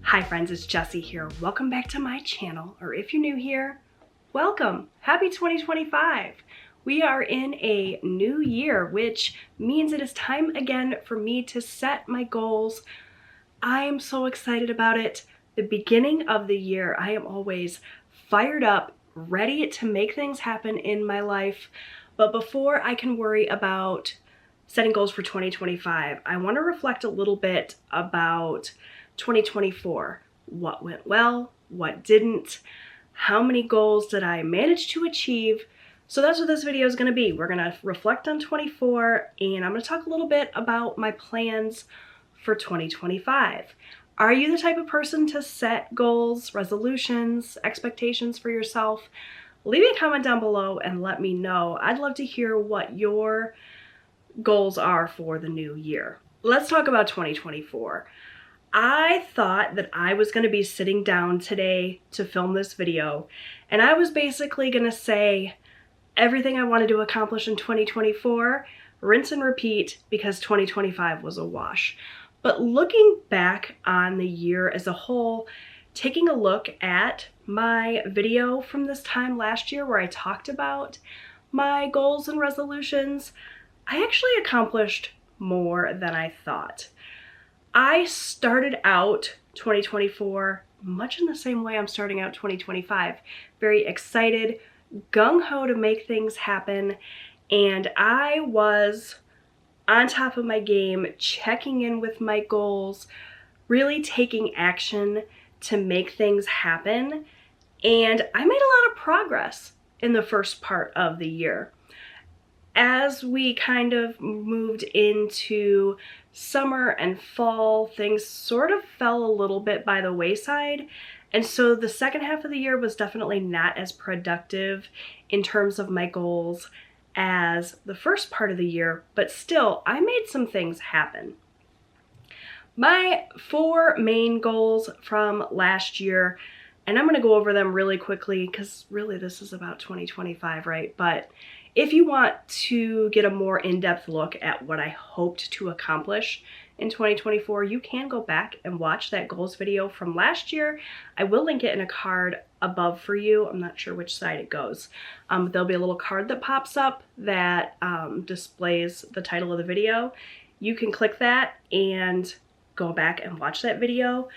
Hi friends, it's Jessie here. Welcome back to my channel, or if you're new here, welcome. Happy 2025. We are in a new year, which means it is time again for me to set my goals. I am so excited about it. The beginning of the year, I am always fired up, ready to make things happen in my life. But before I can worry about setting goals for 2025, I want to reflect a little bit about 2024. What went well, what didn't, how many goals did I manage to achieve? So that's what this video is going to be. We're going to reflect on 24 and I'm going to talk a little bit about my plans for 2025. Are you the type of person to set goals, resolutions, expectations for yourself? Leave me a comment down below and let me know. I'd love to hear what your goals are for the new year. Let's talk about 2024. I thought that I was going to be sitting down today to film this video, and I was basically going to say everything I wanted to accomplish in 2024, rinse and repeat, because 2025 was a wash. But looking back on the year as a whole, taking a look at my video from this time last year where I talked about my goals and resolutions, I actually accomplished more than I thought. I started out 2024 much in the same way I'm starting out 2025. Very excited, gung-ho to make things happen, and I was on top of my game, checking in with my goals, really taking action to make things happen, and I made a lot of progress in the first part of the year. As we kind of moved into summer and fall, things sort of fell a little bit by the wayside. And so the second half of the year was definitely not as productive in terms of my goals as the first part of the year, but still, I made some things happen. My 4 main goals from last year, and I'm going to go over them really quickly because really this is about 2025, right? But if you want to get a more in-depth look at what I hoped to accomplish in 2024, you can go back and watch that goals video from last year. I will link it in a card above for you. I'm not sure which side it goes. There'll be a little card that pops up that displays the title of the video. You can click that and go back and watch that video.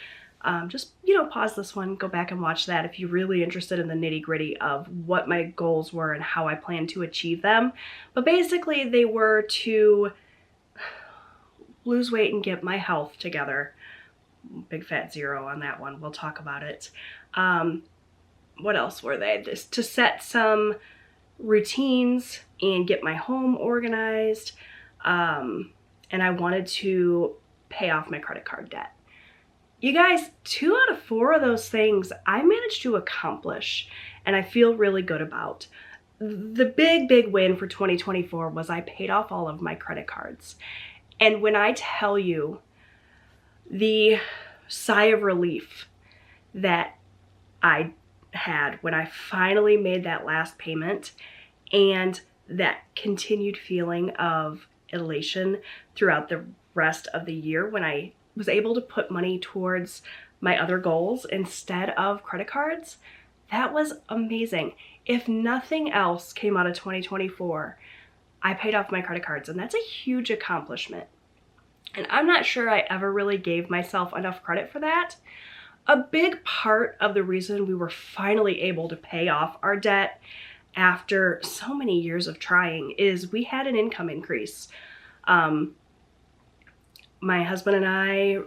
Just, pause this one, go back and watch that if you're really interested in the nitty-gritty of what my goals were and how I plan to achieve them. But basically, they were to lose weight and get my health together. Big fat 0 on that one. We'll talk about it. What else were they? Just to set some routines and get my home organized. And I wanted to pay off my credit card debt. You guys, 2 out of 4 of those things I managed to accomplish, and I feel really good about. The big win for 2024 was I paid off all of my credit cards. And when I tell you the sigh of relief that I had when I finally made that last payment, and that continued feeling of elation throughout the rest of the year when I was able to put money towards my other goals instead of credit cards, that was amazing. If nothing else came out of 2024, I paid off my credit cards, and that's a huge accomplishment. And I'm not sure I ever really gave myself enough credit for that. A big part of the reason we were finally able to pay off our debt after so many years of trying is we had an income increase. My husband and I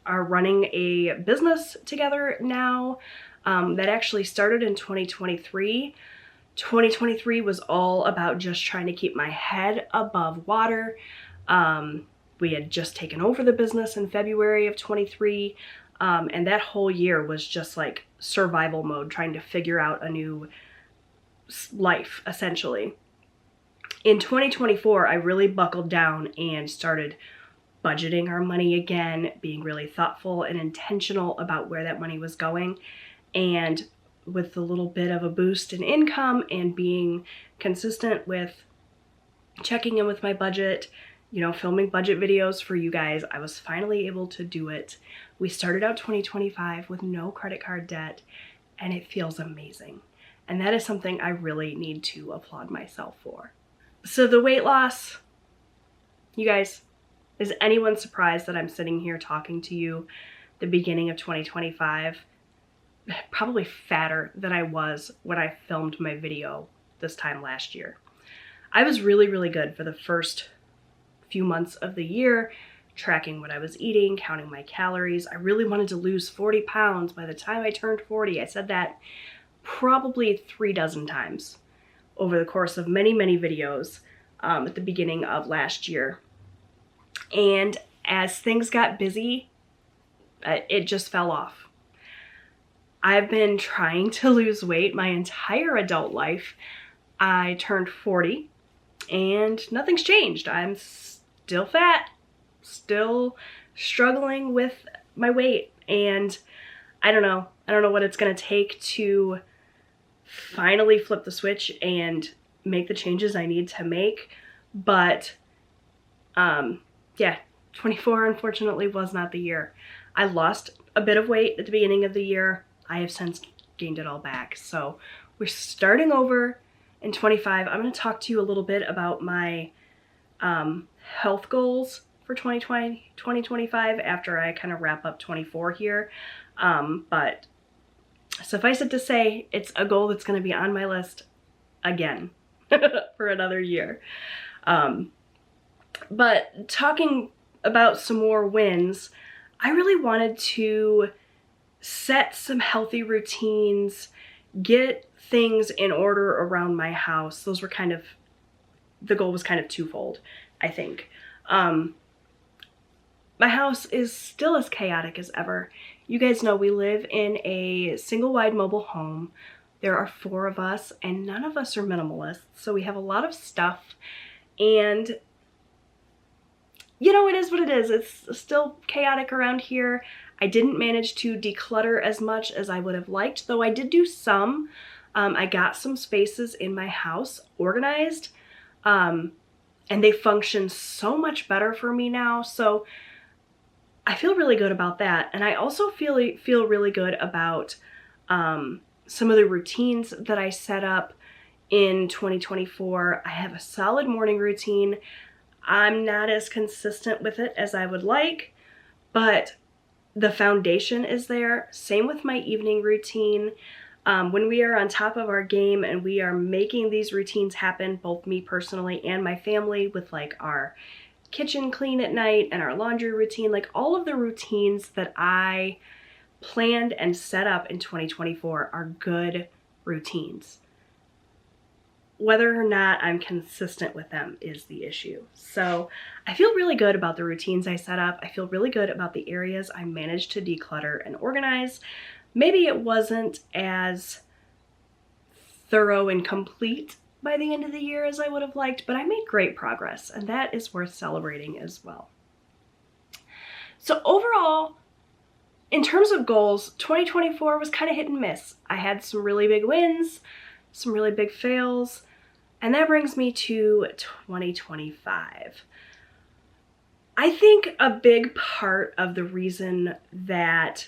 are running a business together now that actually started in 2023. 2023 was all about just trying to keep my head above water. We had just taken over the business in February of 23, and that whole year was just like survival mode, trying to figure out a new life, essentially. In 2024, I really buckled down and started budgeting our money again, being really thoughtful and intentional about where that money was going. And with a little bit of a boost in income and being consistent with checking in with my budget, you know, filming budget videos for you guys. I was finally able to do it. We started out 2025 with no credit card debt, and it feels amazing. And that is something I really need to applaud myself for. So the weight loss, you guys, is anyone surprised that I'm sitting here talking to you the beginning of 2025? Probably fatter than I was when I filmed my video this time last year. I was really good for the first few months of the year, tracking what I was eating, counting my calories. I really wanted to lose 40 pounds by the time I turned 40. I said that probably 36 times over the course of many videos at the beginning of last year. And as things got busy, it just fell off. I've been trying to lose weight my entire adult life. I turned 40 and nothing's changed. I'm still fat, still struggling with my weight, and I don't know what it's gonna take to finally flip the switch and make the changes I need to make. But yeah, 24 unfortunately was not the year. I lost a bit of weight at the beginning of the year. I have since gained it all back. So we're starting over in 25. I'm going to talk to you a little bit about my health goals for 2025 after I kind of wrap up 24 here. But suffice it to say, it's a goal that's going to be on my list again for another year. But talking about some more wins, I really wanted to set some healthy routines, get things in order around my house. Those were kind of, the goal was kind of twofold, I think. My house is still as chaotic as ever. You guys know we live in a single wide mobile home. There are 4 of us and none of us are minimalists. So we have a lot of stuff, and you know, it is what it is. It's still chaotic around here. I didn't manage to declutter as much as I would have liked, though I did do some. I got some spaces in my house organized, and they function so much better for me now. So I feel really good about that. And I also feel really good about some of the routines that I set up in 2024. I have a solid morning routine. I'm not as consistent with it as I would like, but the foundation is there. Same with my evening routine. When we are on top of our game and we are making these routines happen, both me personally and my family, with like our kitchen clean at night and our laundry routine, like all of the routines that I planned and set up in 2024 are good routines. Whether or not I'm consistent with them is the issue. So I feel really good about the routines I set up. I feel really good about the areas I managed to declutter and organize. Maybe it wasn't as thorough and complete by the end of the year as I would have liked, but I made great progress, and that is worth celebrating as well. So overall, in terms of goals, 2024 was kind of hit and miss. I had some really big wins, some really big fails, and that brings me to 2025. I think a big part of the reason that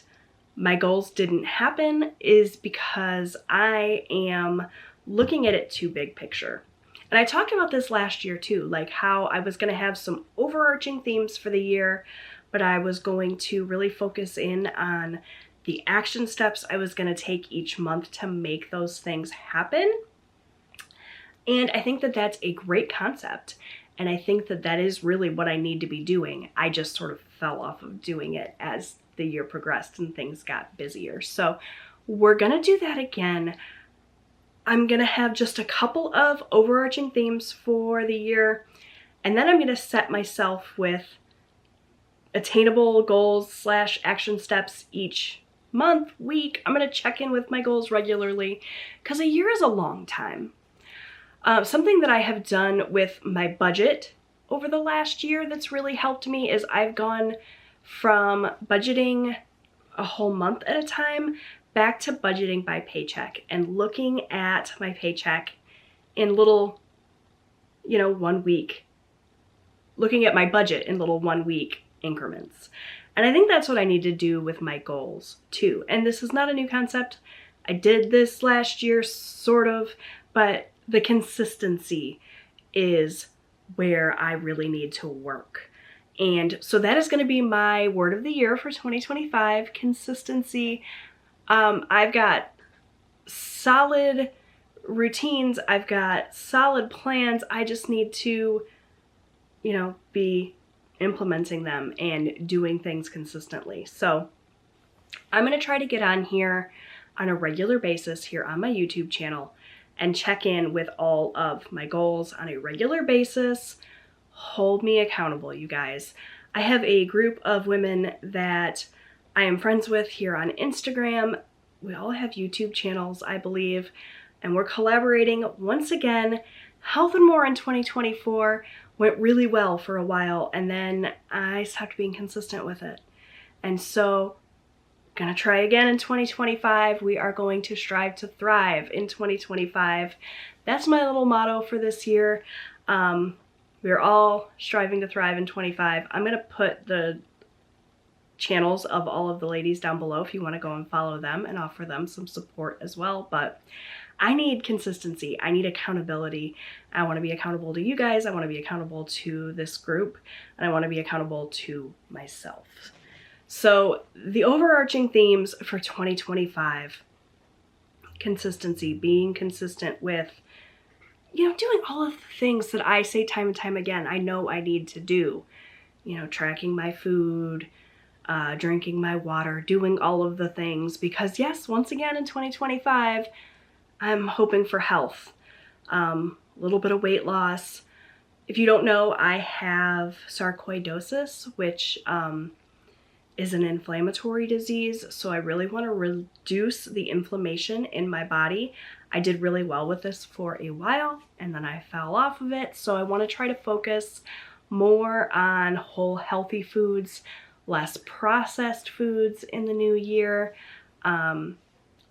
my goals didn't happen is because I am looking at it too big picture. And I talked about this last year too, like how I was going to have some overarching themes for the year, but I was going to really focus in on the action steps I was going to take each month to make those things happen. And I think that that's a great concept. And I think that that is really what I need to be doing. I just sort of fell off of doing it as the year progressed and things got busier. So we're going to do that again. I'm going to have just a couple of overarching themes for the year. And then I'm going to set myself with attainable goals / action steps each month, week. I'm going to check in with my goals regularly because a year is a long time. Something that I have done with my budget over the last year that's really helped me is I've gone from budgeting a whole month at a time back to budgeting by paycheck and looking at my paycheck in little, 1 week looking at my budget in little 1 week increments. And I think that's what I need to do with my goals too. And this is not a new concept. I did this last year, sort of, but the consistency is where I really need to work. And so that is going to be my word of the year for 2025, consistency. I've got solid routines. I've got solid plans. I just need to, you know, be implementing them and doing things consistently. So I'm going to try to get on here on a regular basis here on my YouTube channel and check in with all of my goals on a regular basis. Hold me accountable, you guys. I have a group of women that I am friends with here on Instagram. We all have YouTube channels, I believe, and we're collaborating once again. Health and More in 2024 went really well for a while, and then I stopped being consistent with it. And so gonna try again in 2025. We are going to strive to thrive in 2025. That's my little motto for this year. We're all striving to thrive in 25. I'm gonna put the channels of all of the ladies down below if you want to go and follow them and offer them some support as well. But I need consistency. I need accountability. I want to be accountable to you guys. I want to be accountable to this group, and I want to be accountable to myself. So the overarching themes for 2025, consistency, being consistent with, you know, doing all of the things that I say time and time again, I know I need to do, you know, tracking my food, drinking my water, doing all of the things, because yes, once again in 2025, I'm hoping for health, a little bit of weight loss. If you don't know, I have sarcoidosis, which is an inflammatory disease, so I really want to reduce the inflammation in my body. I did really well with this for a while, and then I fell off of it, so I want to try to focus more on whole, healthy foods, less processed foods in the new year,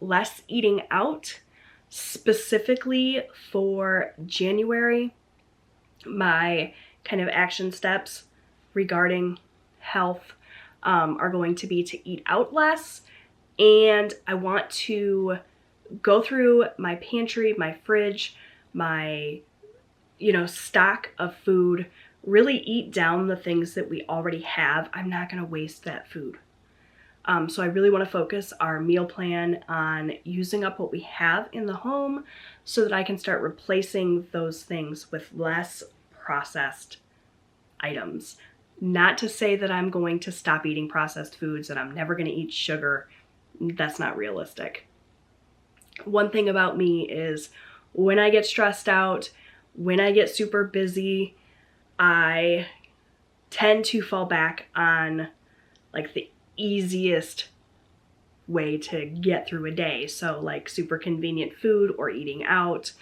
less eating out. Specifically for January, my kind of action steps regarding health are going to be to eat out less, and I want to go through my pantry, my fridge, my, you know, stock of food, really eat down the things that we already have. I'm not going to waste that food. So I really want to focus our meal plan on using up what we have in the home so that I can start replacing those things with less processed items. Not to say that I'm going to stop eating processed foods and I'm never going to eat sugar. That's not realistic. One thing about me is when I get stressed out, when I get super busy, I tend to fall back on like the easiest way to get through a day. So like super convenient food or eating out,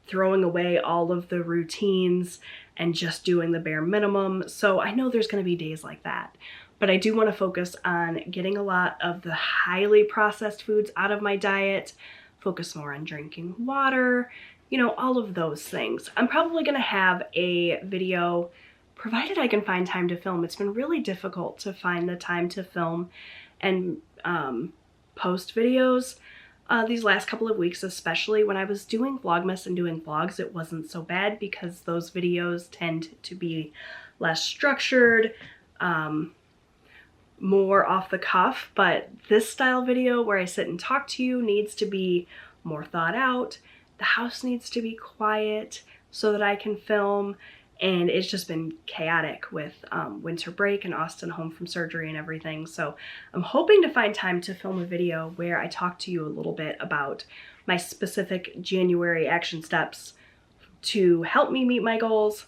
throwing away all of the routines and just doing the bare minimum. So I know there's going to be days like that, but I do want to focus on getting a lot of the highly processed foods out of my diet, focus more on drinking water, you know, all of those things. I'm probably going to have a video, provided I can find time to film. It's been really difficult to find the time to film and post videos these last couple of weeks, especially when I was doing Vlogmas and doing vlogs. It wasn't so bad because those videos tend to be less structured, more off the cuff, but this style video where I sit and talk to you needs to be more thought out. The house needs to be quiet so that I can film. And it's just been chaotic with winter break and Austin home from surgery and everything. So I'm hoping to find time to film a video where I talk to you a little bit about my specific January action steps to help me meet my goals.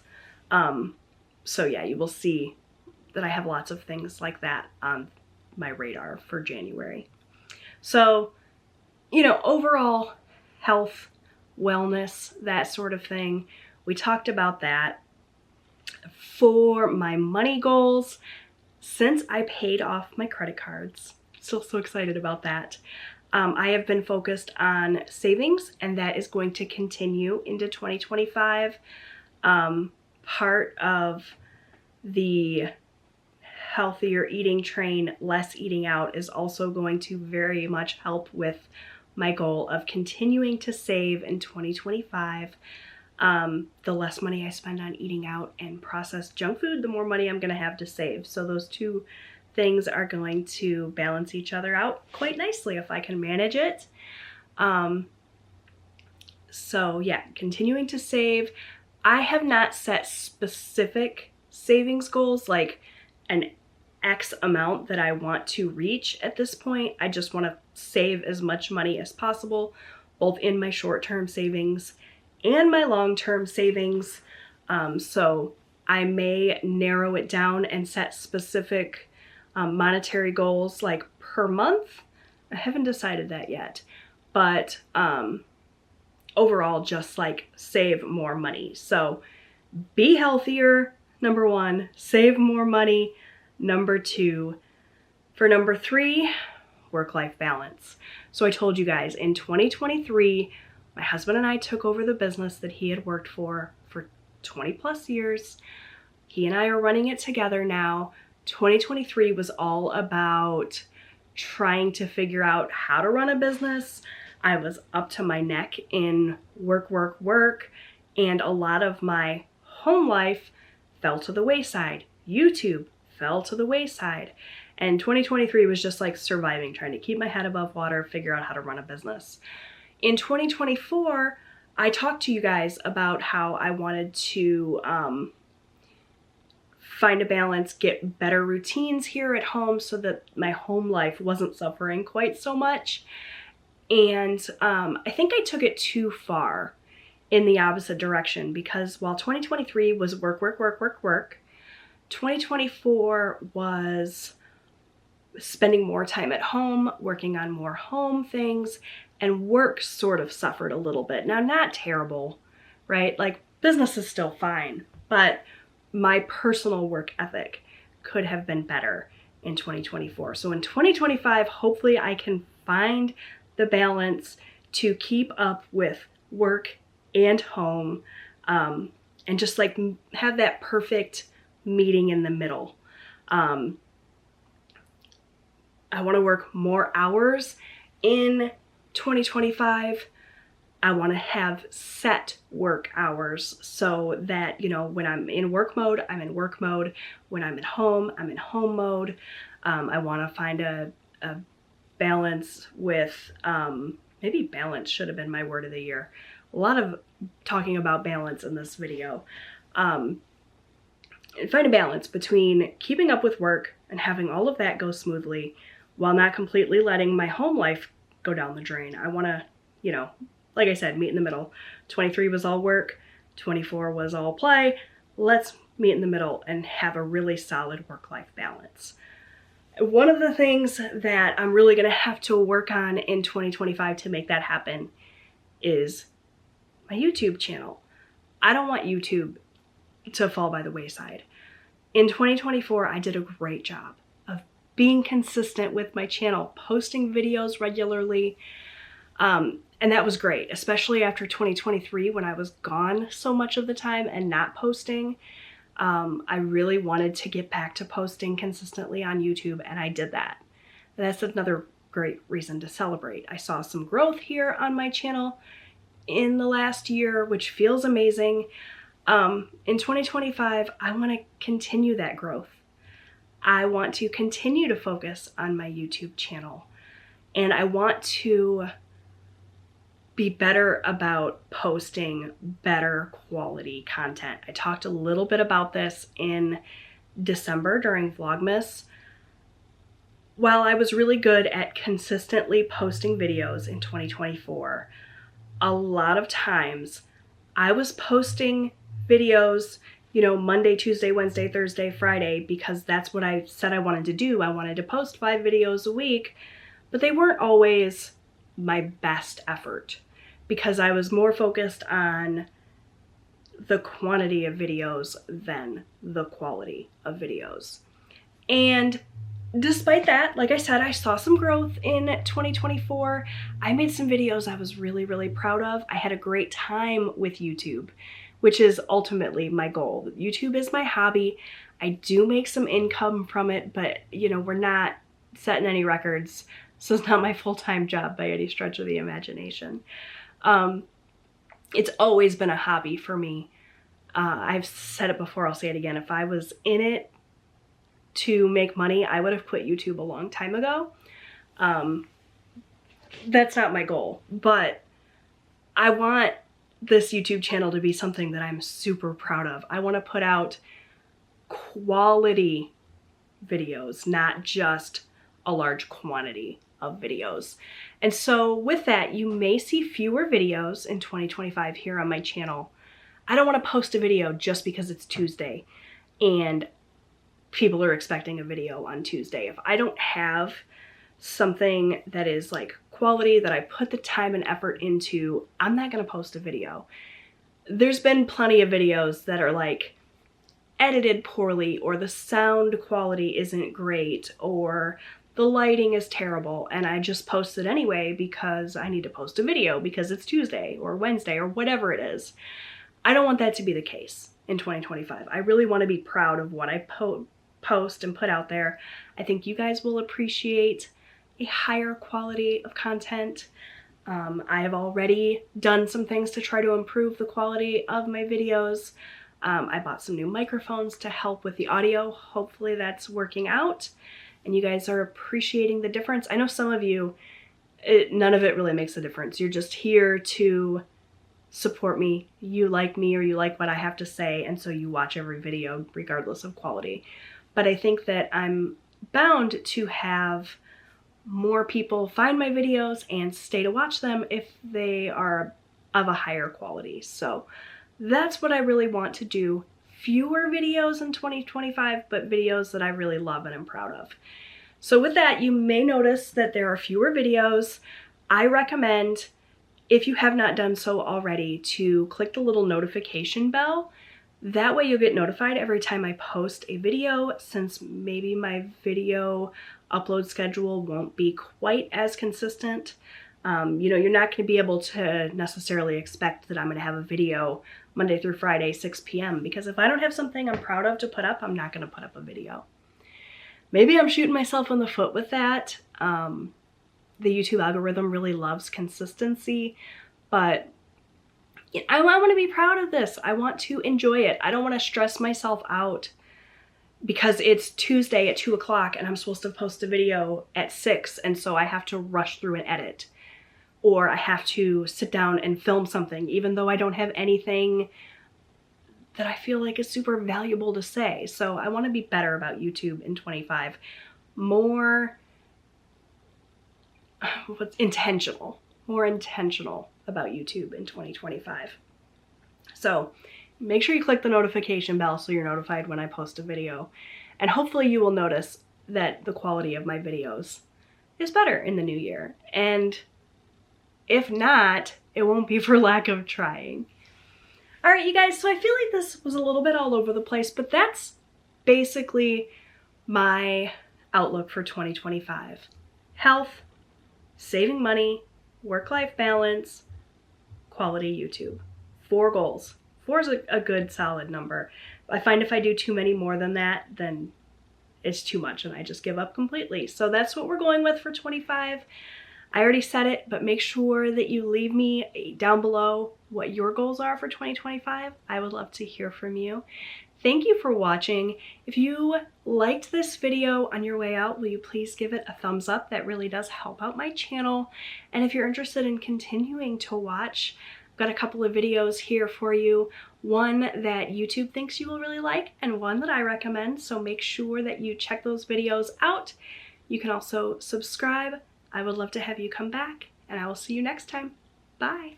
So yeah, you will see that I have lots of things like that on my radar for January. So, you know, overall health, wellness, that sort of thing. We talked about that. For my money goals, since I paid off my credit cards, still so excited about that, I have been focused on savings, and that is going to continue into 2025. part of the healthier eating train, less eating out, is also going to very much help with my goal of continuing to save in 2025. The less money I spend on eating out and processed junk food, the more money I'm going to have to save. So those two things are going to balance each other out quite nicely if I can manage it. So yeah, continuing to save. I have not set specific savings goals, like an X amount that I want to reach at this point. I just want to save as much money as possible, both in my short-term savings and my long-term savings. So I may narrow it down and set specific monetary goals like per month. I haven't decided that yet, but overall just like save more money. So be healthier, number one, save more money, number two. For number three, work-life balance. So I told you guys in 2023, my husband and I took over the business that he had worked for 20 plus years. He and I are running it together now. 2023 was all about trying to figure out how to run a business. I was up to my neck in work, and a lot of my home life fell to the wayside. YouTube fell to the wayside. And 2023 was just like surviving, trying to keep my head above water, figure out how to run a business. In 2024, I talked to you guys about how I wanted to find a balance, get better routines here at home so that my home life wasn't suffering quite so much. And I think I took it too far in the opposite direction, because while 2023 was work, 2024 was spending more time at home, working on more home things, and work sort of suffered a little bit. Now, not terrible, right? Like, business is still fine, but my personal work ethic could have been better in 2024. So in 2025, hopefully I can find the balance to keep up with work and home, and just like have that perfect meeting in the middle. I want to work more hours in 2025. I want to have set work hours so that, you know, when I'm in work mode, I'm in work mode. When I'm at home, I'm in home mode. I want to find a balance with, maybe balance should have been my word of the year. A lot of talking about balance in this video. Find a balance between keeping up with work and having all of that go smoothly while not completely letting my home life go down the drain. I want to, you know, like I said, meet in the middle. 23 was all work, 24 was all play. Let's meet in the middle and have a really solid work-life balance. One of the things that I'm really going to have to work on in 2025 to make that happen is my YouTube channel. I don't want YouTube to fall by the wayside. In 2024, I did a great job of being consistent with my channel, posting videos regularly, and that was great, especially after 2023 when I was gone so much of the time and not posting. I really wanted to get back to posting consistently on YouTube, and I did that. That's another great reason to celebrate. I saw some growth here on my channel in the last year, which feels amazing. In 2025, I want to continue that growth. I want to continue to focus on my YouTube channel, and I want to be better about posting better quality content. I talked a little bit about this in December during Vlogmas. While I was really good at consistently posting videos in 2024, a lot of times I was posting videos, you know, Monday, Tuesday, Wednesday, Thursday, Friday, because that's what I said I wanted to do. I wanted to post 5 videos a week, but they weren't always my best effort because I was more focused on the quantity of videos than the quality of videos. And despite that, like I said, I saw some growth in 2024. I made some videos I was really, really proud of. I had a great time with YouTube. which is ultimately my goal. YouTube is my hobby. I do make some income from it, but you know, we're not setting any records, so it's not my full-time job by any stretch of the imagination. It's always been a hobby for me. I've said it before, I'll say it again. If I was in it to make money, I would have quit YouTube a long time ago. That's not my goal, but I want this YouTube channel to be something that I'm super proud of. I want to put out quality videos, not just a large quantity of videos. And so with that, you may see fewer videos in 2025 here on my channel. I don't want to post a video just because it's Tuesday and people are expecting a video on Tuesday. If I don't have something that is like quality, that I put the time and effort into, I'm not going to post a video. There's been plenty of videos that are like edited poorly, or the sound quality isn't great, or the lighting is terrible, and I just post it anyway because I need to post a video because it's Tuesday or Wednesday or whatever it is. I don't want that to be the case in 2025. I really want to be proud of what I post and put out there. I think you guys will appreciate a higher quality of content. I have already done some things to try to improve the quality of my videos. I bought some new microphones to help with the audio. Hopefully that's working out and you guys are appreciating the difference. I know some of you, none of it really makes a difference. You're just here to support me. You like me or you like what I have to say, and so you watch every video regardless of quality. But I think that I'm bound to have more people find my videos and stay to watch them if they are of a higher quality. So that's what I really want to do. Fewer videos in 2025, but videos that I really love and am proud of. So with that, you may notice that there are fewer videos. I recommend, if you have not done so already, to click the little notification bell. That way you'll get notified every time I post a video, since maybe my video upload schedule won't be quite as consistent. You know, you're not going to be able to necessarily expect that I'm going to have a video Monday through Friday, 6 p.m. because if I don't have something I'm proud of to put up, I'm not going to put up a video. Maybe I'm shooting myself in the foot with that. The YouTube algorithm really loves consistency, but I want to be proud of this. I want to enjoy it. I don't want to stress myself out because it's Tuesday at 2 o'clock and I'm supposed to post a video at 6, and so I have to rush through and edit. Or I have to sit down and film something even though I don't have anything that I feel like is super valuable to say. So I want to be better about YouTube in 25. More intentional about YouTube in 2025. So make sure you click the notification bell so you're notified when I post a video. And hopefully you will notice that the quality of my videos is better in the new year. And if not, it won't be for lack of trying. All right, you guys, so I feel like this was a little bit all over the place, but that's basically my outlook for 2025. Health, saving money, work-life balance, quality YouTube. 4 goals. 4 is a good solid number. I find if I do too many more than that, then it's too much and I just give up completely. So that's what we're going with for 25. I already said it, but make sure that you leave me down below what your goals are for 2025. I would love to hear from you. Thank you for watching. If you liked this video on your way out, will you please give it a thumbs up? That really does help out my channel. And if you're interested in continuing to watch, I've got a couple of videos here for you. One that YouTube thinks you will really like and one that I recommend. So make sure that you check those videos out. You can also subscribe. I would love to have you come back, and I will see you next time. Bye.